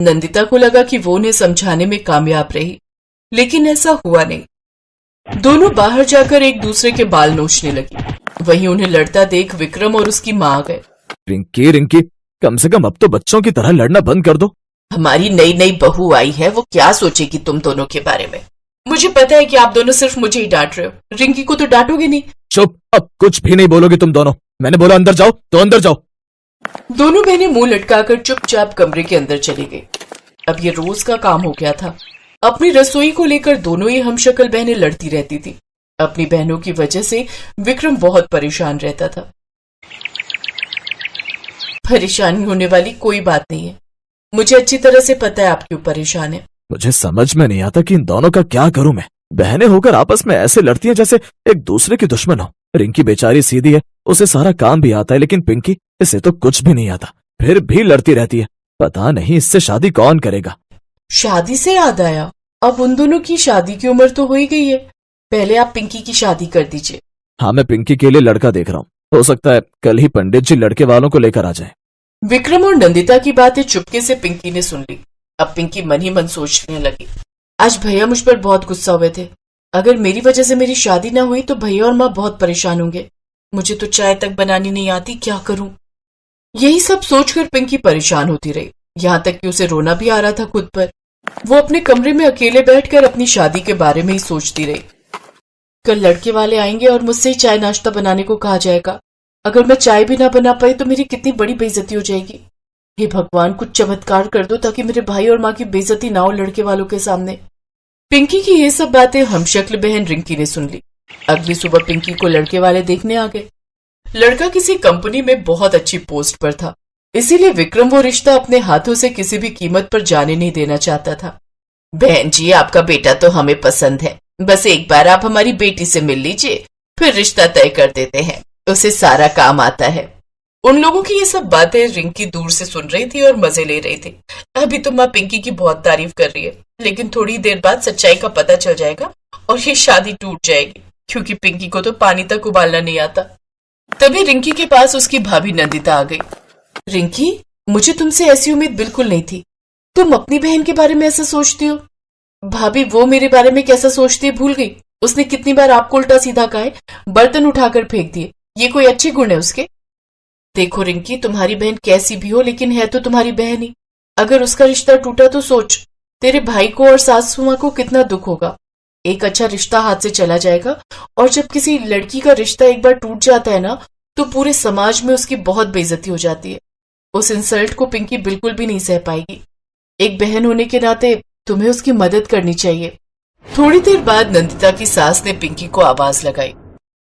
नंदिता को लगा कि वो उन्हें समझाने में कामयाब रही, लेकिन ऐसा हुआ नहीं। दोनों बाहर जाकर एक दूसरे के बाल नोचने लगी। वहीं उन्हें लड़ता देख विक्रम और उसकी माँ आ गए। रिंकी रिंकी, कम से कम अब तो बच्चों की तरह लड़ना बंद कर दो। हमारी नई नई बहू आई है, वो क्या सोचेगी तुम दोनों के बारे में। मुझे पता है कि आप दोनों सिर्फ मुझे ही डांट रहे हो, रिंकी को तो डांटोगे नहीं। चुप, अब कुछ भी नहीं बोलोगे तुम दोनों। मैंने बोला अंदर जाओ तो अंदर जाओ। दोनों बहनें मुंह लटकाकर चुपचाप कमरे के अंदर चली गई। अब ये रोज का काम हो गया था। अपनी रसोई को लेकर दोनों ही हमशक्ल बहनें लड़ती रहती थी। अपनी बहनों की वजह से विक्रम बहुत परेशान रहता था। परेशानी होने वाली कोई बात नहीं है, मुझे अच्छी तरह से पता है आप क्यों परेशान है। मुझे समझ में नहीं आता कि इन दोनों का क्या करूं मैं। बहनें होकर आपस में ऐसे लड़ती हैं जैसे एक दूसरे की दुश्मन हो। रिंकी बेचारी सीधी है, उसे सारा काम भी आता है, लेकिन पिंकी, इसे तो कुछ भी नहीं आता, फिर भी लड़ती रहती है। पता नहीं इससे शादी कौन करेगा। शादी से याद आया, अब उन दोनों की शादी की उम्र तो हो ही गई है। पहले आप पिंकी की शादी कर दीजिए। हाँ, मैं पिंकी के लिए लड़का देख रहा हूँ। हो सकता है कल ही पंडित जी लड़के वालों को लेकर आ जाए। विक्रम और नंदिता की बातें चुपके से पिंकी ने सुन ली। अब पिंकी मन ही मन सोचने लगी, आज भैया मुझ पर बहुत गुस्सा हुए थे। अगर मेरी वजह से मेरी शादी ना हुई तो भैया और माँ बहुत परेशान होंगे। मुझे तो चाय तक बनानी नहीं आती, क्या करूं। यही सब सोचकर पिंकी परेशान होती रही, यहाँ तक कि उसे रोना भी आ रहा था खुद पर। वो अपने कमरे में अकेले बैठकर अपनी शादी के बारे में ही सोचती रही। कल लड़के वाले आएंगे और मुझसे ही चाय नाश्ता बनाने को कहा जाएगा। अगर मैं चाय भी ना बना पाई तो मेरी कितनी बड़ी बेइज्जती हो जाएगी। हे भगवान, कुछ चमत्कार कर दो ताकि मेरे भाई और माँ की बेइज्जती ना हो लड़के वालों के सामने। पिंकी की ये सब बातें हमशक्ल बहन रिंकी ने सुन ली। अगली सुबह पिंकी को लड़के वाले देखने आ गए। लड़का किसी कंपनी में बहुत अच्छी पोस्ट पर था, इसीलिए विक्रम वो रिश्ता अपने हाथों से किसी भी कीमत पर जाने नहीं देना चाहता था। बहन जी, आपका बेटा तो हमें पसंद है, बस एक बार आप हमारी बेटी से मिल लीजिए, फिर रिश्ता तय कर देते हैं। उसे सारा काम आता है। उन लोगों की ये सब बातें रिंकी दूर से सुन रही थी और मजे ले रही थी। अभी तो माँ पिंकी की बहुत तारीफ कर रही है, लेकिन थोड़ी देर बाद सच्चाई का पता चल जाएगा और ये शादी टूट जाएगी, क्योंकि पिंकी को तो पानी तक उबालना नहीं आता। तभी रिंकी के पास उसकी भाभी नंदिता आ गई। रिंकी, मुझे तुमसे ऐसी उम्मीद बिल्कुल नहीं थी। तुम अपनी बहन के बारे में ऐसा सोचती हो। भाभी, वो मेरे बारे में कैसा सोचती है भूल गई। उसने कितनी बार आपको उल्टा सीधा कहा है, बर्तन उठाकर फेंक दिए। ये कोई अच्छे गुण है उसके? देखो रिंकी, तुम्हारी बहन कैसी भी हो लेकिन है तो तुम्हारी बहन ही। अगर उसका रिश्ता टूटा तो सोच, तेरे भाई को और सासू माँ को कितना दुख होगा। एक अच्छा रिश्ता हाथ से चला जाएगा, और जब किसी लड़की का रिश्ता एक बार टूट जाता है ना, तो पूरे समाज में उसकी बहुत बेइज्जती हो जाती है। उस इंसल्ट को पिंकी बिल्कुल भी नहीं सह पाएगी। एक बहन होने के नाते तुम्हें उसकी मदद करनी चाहिए। थोड़ी देर बाद नंदिता की सास ने पिंकी को आवाज लगाई।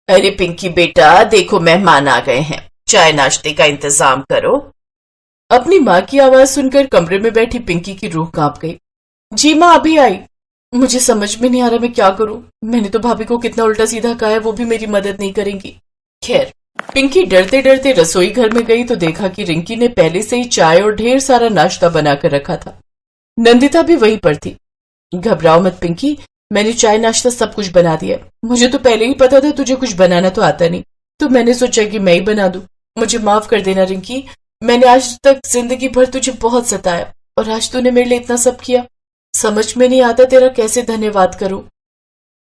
अरे पिंकी बेटा, देखो मेहमान आ गए हैं, चाय नाश्ते का इंतजाम करो। अपनी माँ की आवाज सुनकर कमरे में बैठी पिंकी की रूह कांप गई। जी माँ, अभी आई। मुझे समझ में नहीं आ रहा मैं क्या करूं। मैंने तो भाभी को कितना उल्टा सीधा कहा है, वो भी मेरी मदद नहीं करेंगी। खैर, पिंकी डरते डरते रसोई घर में गई तो देखा कि रिंकी ने पहले से ही चाय और ढेर सारा नाश्ता बनाकर रखा था। नंदिता भी वहीं पर थी। घबराओ मत पिंकी, मैंने चाय नाश्ता सब कुछ बना दिया। मुझे तो पहले ही पता था तुझे कुछ बनाना तो आता नहीं, तो मैंने सोचा कि मैं ही बना दूं। मुझे माफ कर देना रिंकी, मैंने आज तक जिंदगी भर तुझे बहुत सताया और आज तूने मेरे लिए इतना सब किया। समझ में नहीं आता तेरा कैसे धन्यवाद करूं।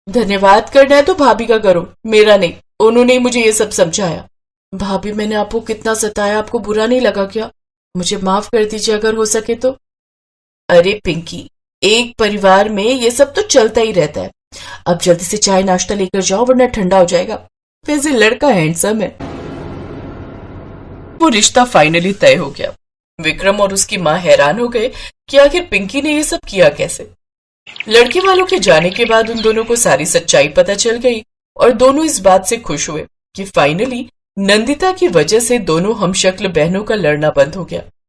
धन्यवाद करना है तो भाभी का करो, मेरा नहीं। उन्होंने ही मुझे ये सब समझाया। भाभी, मैंने आपको कितना सताया, आपको बुरा नहीं लगा क्या? मुझे माफ कर दीजिए अगर हो सके तो। अरे पिंकी, एक परिवार में ये सब तो चलता ही रहता है। अब जल्दी से चाय नाश्ता लेकर जाओ वरना ठंडा हो जाएगा। वैसे लड़का हैंडसम है। वो रिश्ता फाइनली तय हो गया। विक्रम और उसकी माँ हैरान हो गए कि आखिर पिंकी ने ये सब किया कैसे। लड़के वालों के जाने के बाद उन दोनों को सारी सच्चाई पता चल गई और दोनों इस बात से खुश हुए कि फाइनली नंदिता की वजह से दोनों हमशक्ल बहनों का लड़ना बंद हो गया।